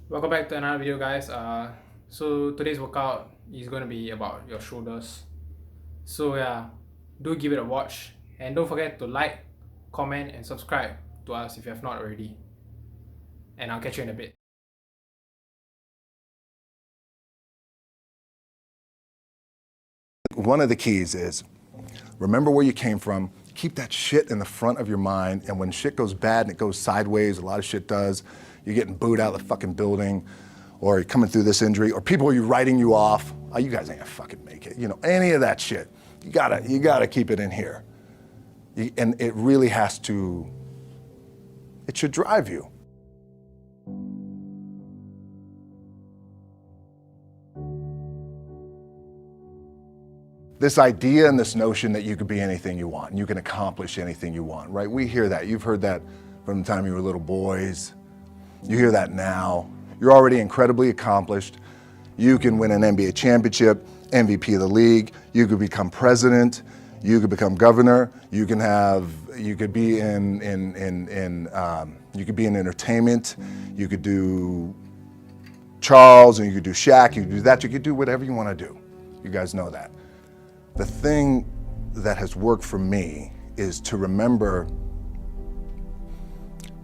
Welcome back to another video, guys. So today's workout is going to be about your shoulders. So yeah, do give it a watch, and don't forget to like, comment and subscribe to us if you have not already. And I'll catch you in a bit. One of the keys is remember where you came from, keep that shit in the front of your mind, and when shit goes bad and it goes sideways, a lot of shit does, you're getting booed out of the fucking building, or you're coming through this injury, or people are writing you off, oh, you guys ain't gonna fucking make it, any of that shit. You gotta keep it in here. And it really has to, it should drive you. This idea and this notion that you could be anything you want and you can accomplish anything you want, right? We hear that. You've heard that from the time you were little boys. You hear that now. You're already incredibly accomplished. You can win an NBA championship, MVP of the league. You could become president. You could become governor. You could be in entertainment. You could do Charles, and you could do Shaq. You could do that. You could do whatever you want to do. You guys know that. The thing that has worked for me is to remember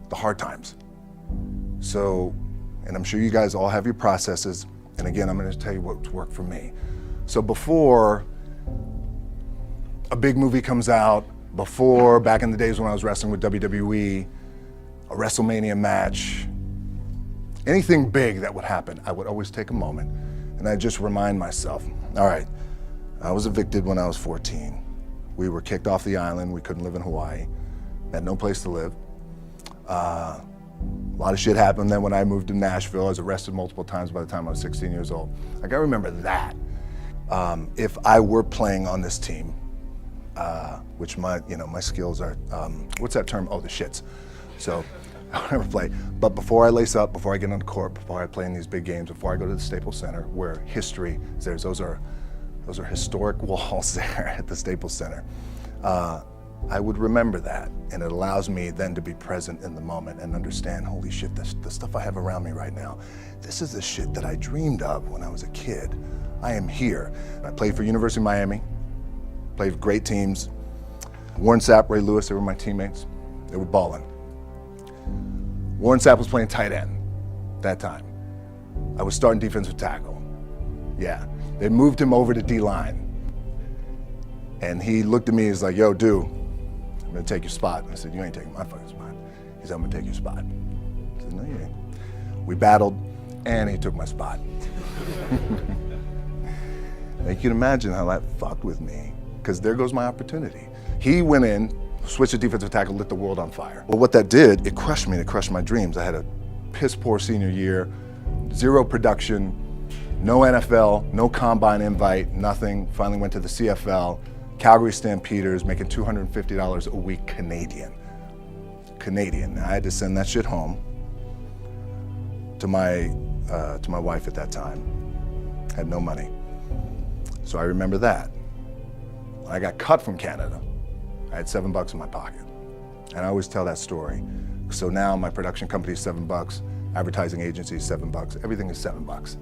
the hard times. So, and I'm sure you guys all have your processes, and again, I'm gonna tell you what's worked for me. So before a big movie comes out, back in the days when I was wrestling with WWE, a WrestleMania match, anything big that would happen, I would always take a moment and I'd just remind myself, all right, I was evicted when I was 14. We were kicked off the island. We couldn't live in Hawaii. Had no place to live. A lot of shit happened. Then when I moved to Nashville, I was arrested multiple times by the time I was 16 years old. I gotta remember that. If I were playing on this team, which my skills are, what's that term? Oh, the shits. So I'll never play. But before I lace up, before I get on the court, before I play in these big games, before I go to the Staples Center, where history is there, those are historic walls there at the Staples Center. I would remember that, and it allows me then to be present in the moment and understand, holy shit, the stuff I have around me right now, this is the shit that I dreamed of when I was a kid. I am here. I played for University of Miami, played for great teams. Warren Sapp, Ray Lewis, they were my teammates. They were balling. Warren Sapp was playing tight end that time. I was starting defensive tackle. Yeah. They moved him over to D-line. And he looked at me, he's like, yo, dude, I'm gonna take your spot. And I said, you ain't taking my fucking spot. He said, I'm gonna take your spot. I said, no, you ain't. We battled, and he took my spot. Now you can imagine how that fucked with me, because there goes my opportunity. He went in, switched to defensive tackle, lit the world on fire. Well, what that did, it crushed me, it crushed my dreams. I had a piss poor senior year, zero production, no NFL, no combine invite, nothing. Finally went to the CFL, Calgary Stampeders, making $250 a week Canadian. I had to send that shit home to my wife at that time. Had no money. So I remember that. When I got cut from Canada, I had $7 in my pocket. And I always tell that story. So now my production company is $7, advertising agency is $7, everything is $7.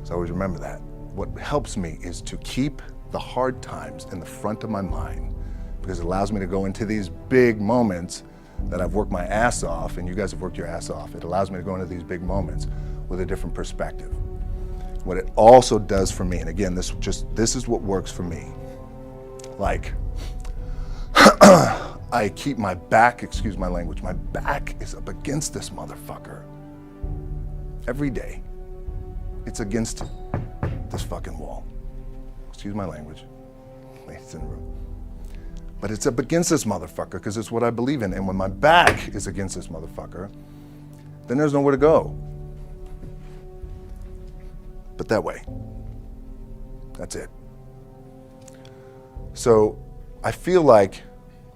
So I always remember that. What helps me is to keep the hard times in the front of my mind, because it allows me to go into these big moments that I've worked my ass off, and you guys have worked your ass off. It allows me to go into these big moments with a different perspective. What it also does for me, and again, this is what works for me. Like, I keep my back, excuse my language, my back is up against this motherfucker every day. It's against this fucking wall. Excuse my language, ladies in the room. But it's up against this motherfucker because it's what I believe in. And when my back is against this motherfucker, then there's nowhere to go. But that way. That's it. So I feel like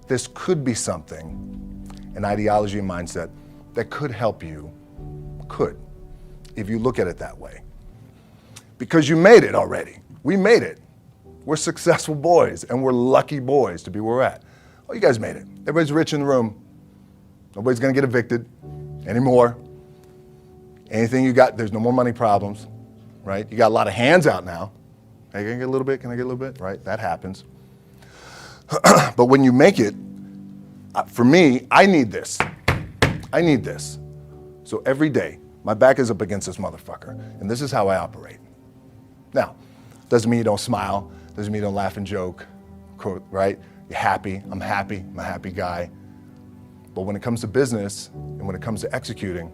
this could be something, an ideology and mindset that could help you, if you look at it that way. Because you made it already. We made it. We're successful boys, and we're lucky boys to be where we're at. Oh, you guys made it. Everybody's rich in the room. Nobody's gonna get evicted anymore. Anything you got, there's no more money problems, right? You got a lot of hands out now. Hey, can I get a little bit? Can I get a little bit? Right, that happens. But when you make it, for me, I need this. I need this. So every day, my back is up against this motherfucker, and this is how I operate. Now, doesn't mean you don't smile, doesn't mean you don't laugh and joke, right? You're happy, I'm a happy guy. But when it comes to business, and when it comes to executing,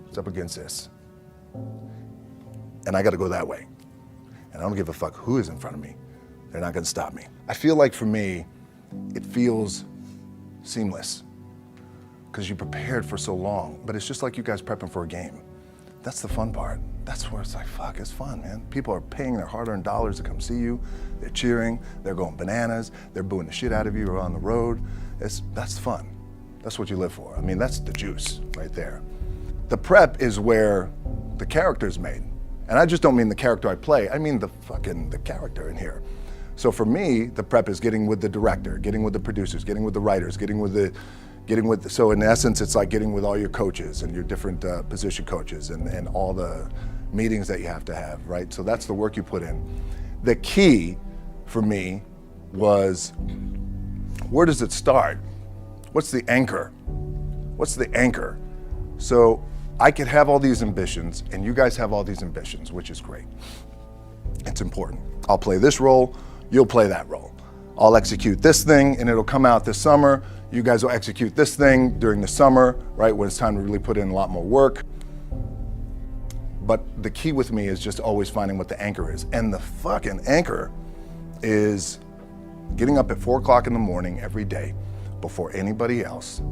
it's up against this. And I gotta go that way. And I don't give a fuck who is in front of me. They're not gonna stop me. I feel like for me, it feels seamless because you prepared for so long, but it's just like you guys prepping for a game. That's the fun part. That's where it's like, fuck, it's fun, man. People are paying their hard-earned dollars to come see you. They're cheering, they're going bananas, they're booing the shit out of you or on the road. That's fun. That's what you live for. I mean, that's the juice right there. The prep is where the character's made. And I just don't mean the character I play, I mean the character in here. So for me, the prep is getting with the director, getting with the producers, getting with the writers, so in essence, it's like getting with all your coaches and your different position coaches and all the meetings that you have to have, right? So that's the work you put in. The key for me was, where does it start? What's the anchor? What's the anchor? So I could have all these ambitions and you guys have all these ambitions, which is great. It's important. I'll play this role, you'll play that role. I'll execute this thing and it'll come out this summer. You guys will execute this thing during the summer, right? When it's time to really put in a lot more work. But the key with me is just always finding what the anchor is. And the fucking anchor is getting up at 4 o'clock in the morning every day before anybody else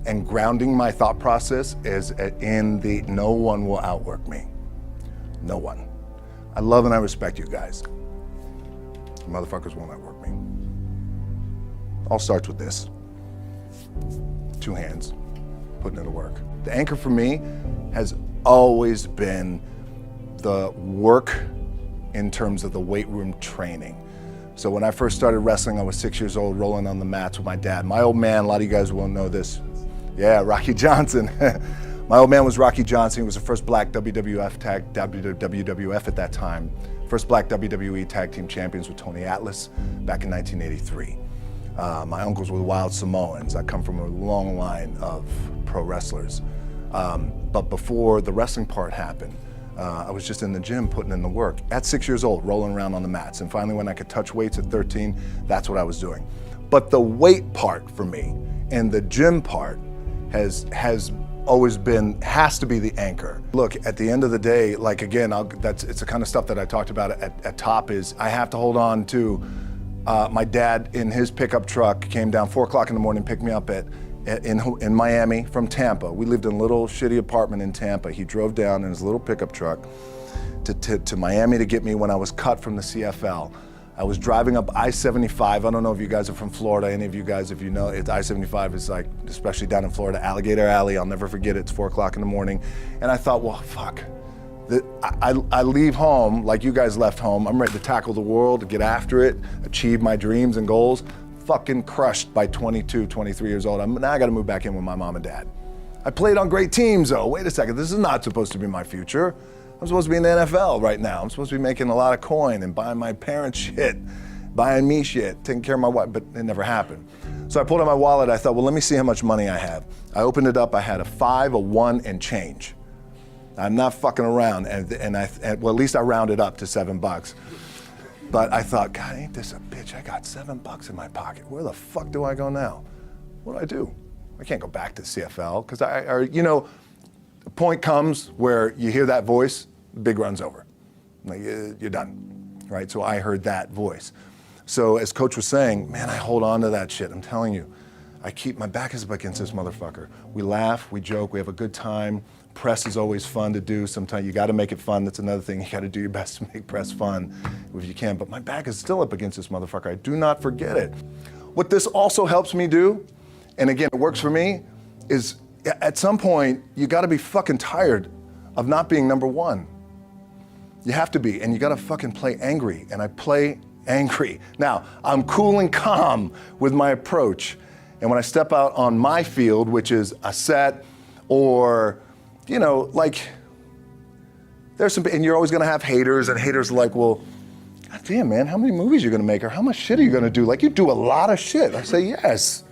and grounding my thought process is in the no one will outwork me. No one. I love and I respect you guys. You motherfuckers won't outwork me. All starts with this. 2 hands, putting in the work. The anchor for me has always been the work in terms of the weight room training. So when I first started wrestling, I was 6 years old, rolling on the mats with my dad. My old man, a lot of you guys will know this. Yeah, Rocky Johnson. My old man was Rocky Johnson. He was the first black WWF at that time. First black WWE tag team champions with Tony Atlas back in 1983. My uncles were the Wild Samoans. I come from a long line of pro wrestlers. But before the wrestling part happened, I was just in the gym putting in the work. At 6 years old, rolling around on the mats. And finally when I could touch weights at 13, that's what I was doing. But the weight part for me and the gym part has always been, has to be the anchor. Look, at the end of the day, like again, it's the kind of stuff that I talked about at top is I have to hold on to my dad in his pickup truck came down 4 o'clock in the morning, picked me up in Miami from Tampa. We lived in a little shitty apartment in Tampa. He drove down in his little pickup truck to Miami to get me when I was cut from the CFL. I was driving up I-75. I don't know if you guys are from Florida, any of you guys, if you know, it's I-75 is like, especially down in Florida, Alligator Alley. I'll never forget it. It's 4 o'clock in the morning. And I thought, well, fuck. I leave home like you guys left home. I'm ready to tackle the world, to get after it, achieve my dreams and goals. Fucking crushed by 22, 23 years old. Now I gotta move back in with my mom and dad. I played on great teams though. Wait a second, this is not supposed to be my future. I'm supposed to be in the NFL right now. I'm supposed to be making a lot of coin and buying my parents shit, buying me shit, taking care of my wife, but it never happened. So I pulled out my wallet, I thought, well, let me see how much money I have. I opened it up, I had a 5, a 1, and change. I'm not fucking around, well, at least I rounded up to $7. But I thought, God, ain't this a bitch? I got $7 in my pocket. Where the fuck do I go now? What do I do? I can't go back to CFL, because the point comes where you hear that voice, the big run's over. Like, you're done, right? So I heard that voice. So as Coach was saying, man, I hold on to that shit, I'm telling you. My back is up against this motherfucker. We laugh, we joke, we have a good time. Press is always fun to do. Sometimes you gotta make it fun, that's another thing. You gotta do your best to make press fun if you can. But my back is still up against this motherfucker. I do not forget it. What this also helps me do, and again, it works for me, is at some point, you gotta be fucking tired of not being number one. You have to be, and you gotta fucking play angry, and I play angry. Now, I'm cool and calm with my approach, and when I step out on my field, which is a set or you know, like, there's some, and you're always gonna have haters, and haters are like, well, God damn, man, how many movies are you gonna make, or how much shit are you gonna do? Like, you do a lot of shit. I say, yes,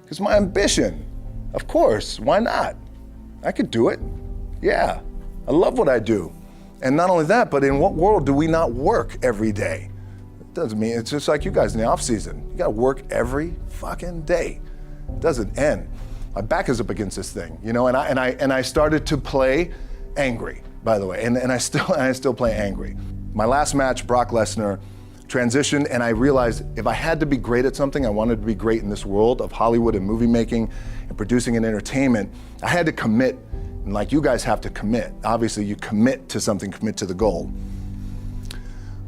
it's my ambition. Of course, why not? I could do it. Yeah, I love what I do. And not only that, but in what world do we not work every day? It doesn't mean, it's just like you guys in the off season. You gotta work every fucking day. It doesn't end. My back is up against this thing, you know, and I started to play angry, by the way, and I still play angry. My last match, Brock Lesnar, transitioned, and I realized if I had to be great at something, I wanted to be great in this world of Hollywood and movie making and producing and entertainment, I had to commit, and like you guys have to commit. Obviously, you commit to something, commit to the goal.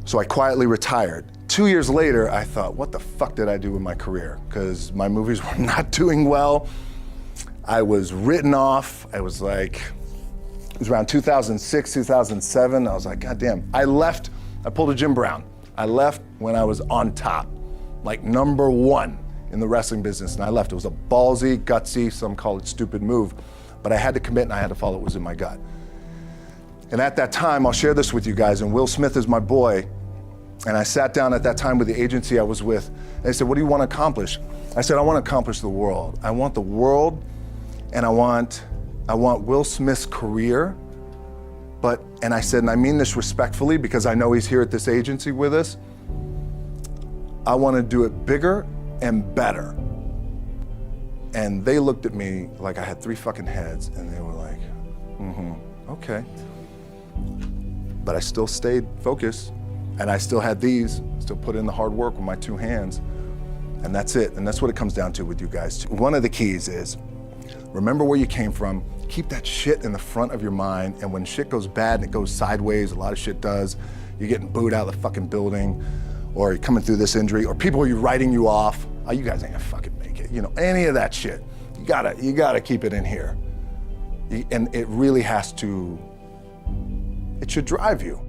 So I quietly retired. 2 years later, I thought, what the fuck did I do with my career? Because my movies were not doing well. I was written off. I was like, it was around 2006, 2007. I was like, God damn. I left, I pulled a Jim Brown. I left when I was on top, like #1 in the wrestling business, and I left. It was a ballsy, gutsy, some call it stupid move, but I had to commit and I had to follow what was in my gut. And at that time, I'll share this with you guys, and Will Smith is my boy, and I sat down at that time with the agency I was with, and they said, what do you want to accomplish? I said, I want to accomplish the world. I want the world, and I want Will Smith's career, and I said, and I mean this respectfully because I know he's here at this agency with us, I want to do it bigger and better. And they looked at me like I had 3 fucking heads, and they were like, okay. But I still stayed focused, and I still had these, still put in the hard work with my 2 hands, and that's it. And that's what it comes down to with you guys. One of the keys is, remember where you came from, keep that shit in the front of your mind, and when shit goes bad and it goes sideways, a lot of shit does, you're getting booed out of the fucking building, or you're coming through this injury, or people are writing you off, oh, you guys ain't gonna fucking make it, you know, any of that shit. You gotta keep it in here. And it really has to, it should drive you.